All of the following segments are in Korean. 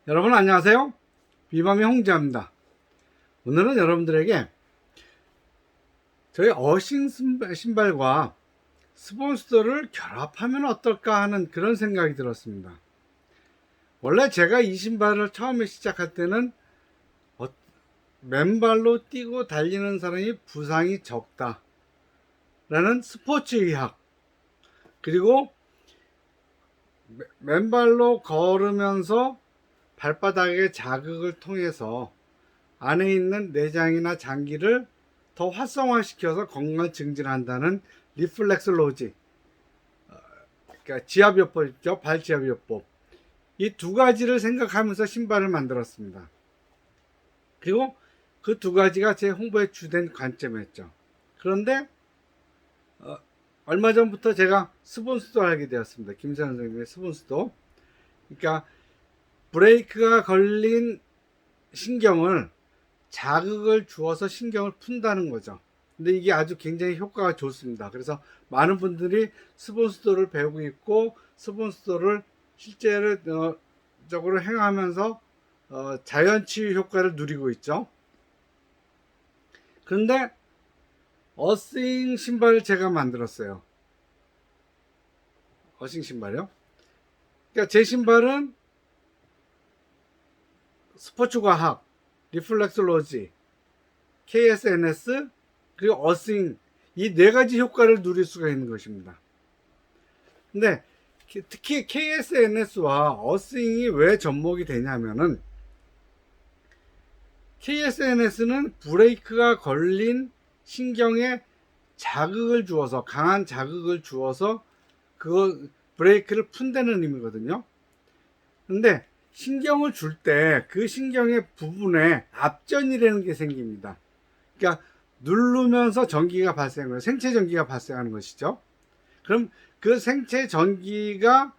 여러분 안녕하세요. 비밤의 홍자입니다. 오늘은 여러분들에게 저희 어싱 신발과 스폰스터를 결합하면 어떨까 하는 그런 생각이 들었습니다. 원래 제가 이 신발을 처음에 시작할 때는 맨발로 뛰고 달리는 사람이 부상이 적다 라는 스포츠 의학, 그리고 맨발로 걸으면서 발바닥의 자극을 통해서 안에 있는 내장이나 장기를 더 활성화시켜서 건강을 증진한다는 리플렉스로지, 그러니까 지압요법이죠. 발지압요법. 이 두 가지를 생각하면서 신발을 만들었습니다. 그리고 그 두 가지가 제 홍보의 주된 관점이었죠. 그런데 얼마 전부터 제가 스폰스도 하게 되었습니다. 김선 선생님의 스폰스도. 그러니까 브레이크가 걸린 신경을 자극을 주어서 신경을 푼다는 거죠. 근데 이게 아주 굉장히 효과가 좋습니다. 그래서 많은 분들이 스폰스도를 배우고 있고, 스폰스도를 실제적으로 행하면서 자연치유 효과를 누리고 있죠. 그런데 어싱 신발을 제가 만들었어요. 어싱 신발이요. 그러니까 제 신발은 스포츠 과학, 리플렉스로지, KSNS, 그리고 어싱, 이 네 가지 효과를 누릴 수가 있는 것입니다. 근데 특히 KSNS와 어싱이 왜 접목이 되냐면은, KSNS는 브레이크가 걸린 신경에 자극을 주어서, 강한 자극을 주어서 그 브레이크를 푼다는 의미거든요. 근데 신경을 줄 때 그 신경의 부분에 압전이라는 게 생깁니다. 그러니까 누르면서 전기가 발생해요. 생체 전기가 발생하는 것이죠. 그럼 그 생체 전기가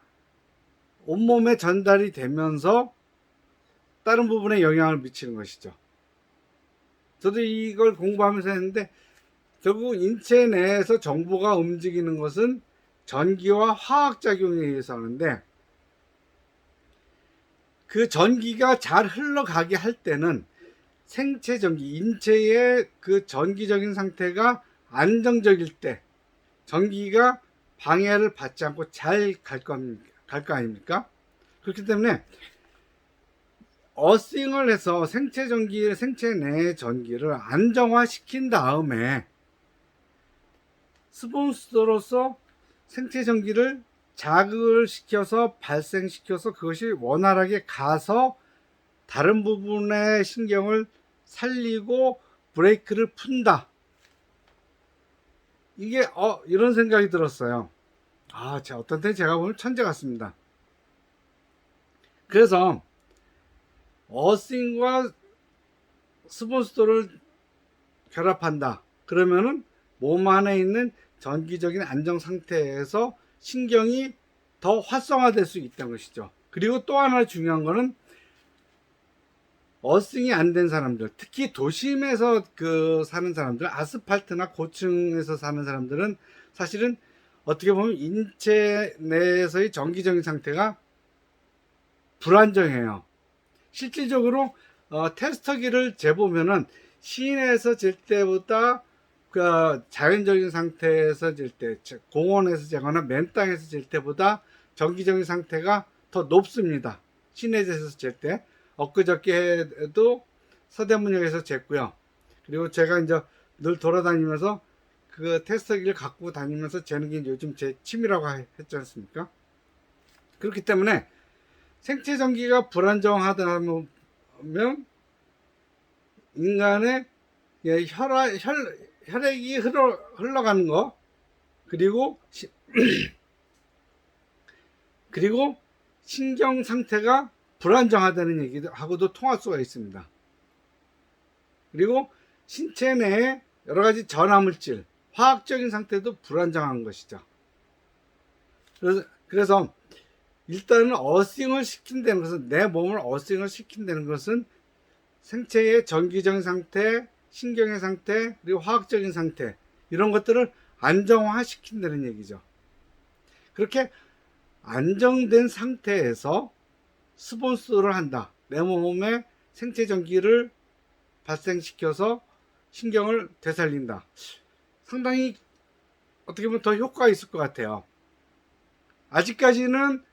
온몸에 전달이 되면서 다른 부분에 영향을 미치는 것이죠. 저도 이걸 공부하면서 했는데, 결국 인체 내에서 정보가 움직이는 것은 전기와 화학작용에 의해서 하는데, 그 전기가 잘 흘러가게 할 때는 생체 전기, 인체의 그 전기적인 상태가 안정적일 때 전기가 방해를 받지 않고 잘 갈 거 아닙니까? 그렇기 때문에 어싱을 해서 생체 전기, 생체 내의 전기를 안정화시킨 다음에 스폰서로서 생체 전기를 자극을 시켜서 발생시켜서 그것이 원활하게 가서 다른 부분의 신경을 살리고 브레이크를 푼다. 이게 이런 생각이 들었어요. 어떤 때 제가 보면 천재 같습니다. 그래서 어싱과 스폰스도를 결합한다. 그러면은 몸 안에 있는 전기적인 안정 상태에서 신경이 더 활성화될 수 있다는 것이죠. 그리고 또 하나 중요한 거는, 어싱이 안 된 사람들, 특히 도심에서 사는 사람들, 아스팔트나 고층에서 사는 사람들은 사실은 어떻게 보면 인체 내에서의 정기적인 상태가 불안정해요. 실질적으로 테스터기를 재보면은 시내에서 잴 때보다 자연적인 상태에서 잴 때, 공원에서 재거나 맨 땅에서 잴 때보다 정기적인 상태가 더 높습니다. 시내에서 잴 때. 엊그저께도 서대문역에서 쟀고요. 그리고 제가 이제 늘 돌아다니면서 그 테스터기를 갖고 다니면서 재는 게 요즘 제 취미라고 했지 않습니까? 그렇기 때문에 생체 전기가 불안정하다면 인간의 혈액이 흘러가는 거, 그리고 그리고 신경 상태가 불안정하다는 얘기하고도 통할 수가 있습니다. 그리고 신체 내에 여러 가지 전화물질, 화학적인 상태도 불안정한 것이죠. 그래서 일단은 어싱을 시킨다는 것은, 내 몸을 어싱을 시킨다는 것은 생체의 전기적인 상태, 신경의 상태, 그리고 화학적인 상태, 이런 것들을 안정화 시킨다는 얘기죠. 그렇게 안정된 상태에서 스폰서를 한다. 내 몸에 생체 전기를 발생시켜서 신경을 되살린다. 상당히 어떻게 보면 더 효과가 있을 것 같아요. 아직까지는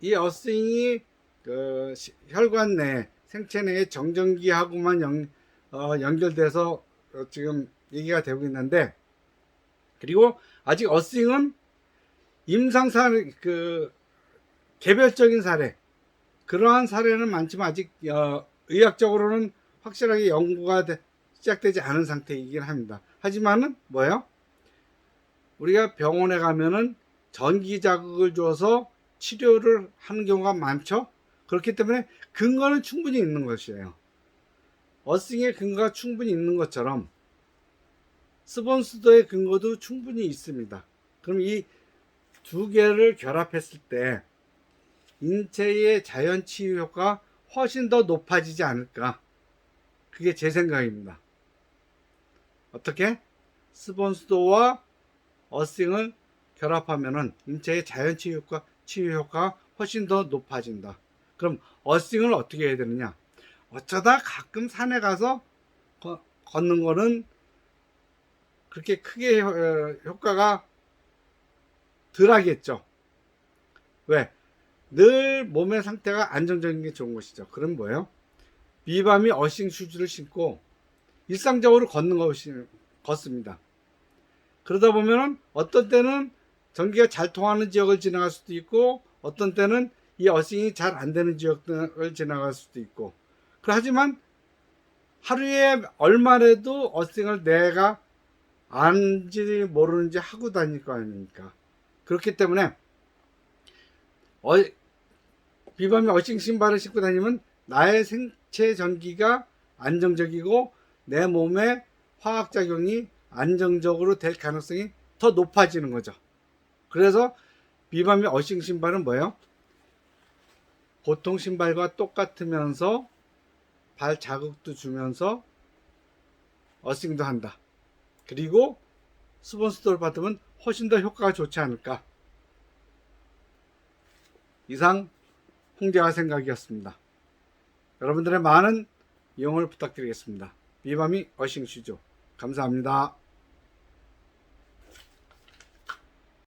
이 어스윙이 그 혈관 내 생체 내의 정전기하고만 연결돼서 지금 얘기가 되고 있는데, 그리고 아직 어스윙은 임상 사례, 그 개별적인 사례, 그러한 사례는 많지만 아직 의학적으로는 확실하게 연구가 시작되지 않은 상태이긴 합니다. 하지만은 뭐예요? 우리가 병원에 가면은 전기 자극을 줘서 치료를 하는 경우가 많죠. 그렇기 때문에 근거는 충분히 있는 것이에요. 어스윙의 근거가 충분히 있는 것처럼 스폰스도의 근거도 충분히 있습니다. 그럼 이 두 개를 결합했을 때 인체의 자연 치유 효과가 훨씬 더 높아지지 않을까? 그게 제 생각입니다. 어떻게? 스폰스도와 어스윙을 결합하면은 인체의 자연 치유 효과가 훨씬 더 높아진다. 그럼 어스윙을 어떻게 해야 되느냐? 어쩌다 가끔 산에 가서 걷는 거는 그렇게 크게 효과가 덜 하겠죠. 왜? 늘 몸의 상태가 안정적인 게 좋은 것이죠. 그럼 뭐예요? 비바미 어싱 슈즈를 신고 일상적으로 걷습니다. 그러다 보면은 어떤 때는 전기가 잘 통하는 지역을 지나갈 수도 있고, 어떤 때는 이 어싱이 잘 안 되는 지역을 지나갈 수도 있고. 하지만 하루에 얼마라도 어싱을 내가 안지 모르는지 하고 다닐 거 아닙니까? 그렇기 때문에 비바미 어싱 신발을 신고 다니면 나의 생체 전기가 안정적이고 내 몸의 화학작용이 안정적으로 될 가능성이 더 높아지는 거죠. 그래서 비바미 어싱 신발은 뭐예요? 보통 신발과 똑같으면서 발 자극도 주면서 어싱도 한다. 그리고 스폰스도를 받으면 훨씬 더 효과가 좋지 않을까. 이상 홍대화 생각이었습니다. 여러분들의 많은 이용을 부탁드리겠습니다. 비바미 어싱 슈즈 감사합니다.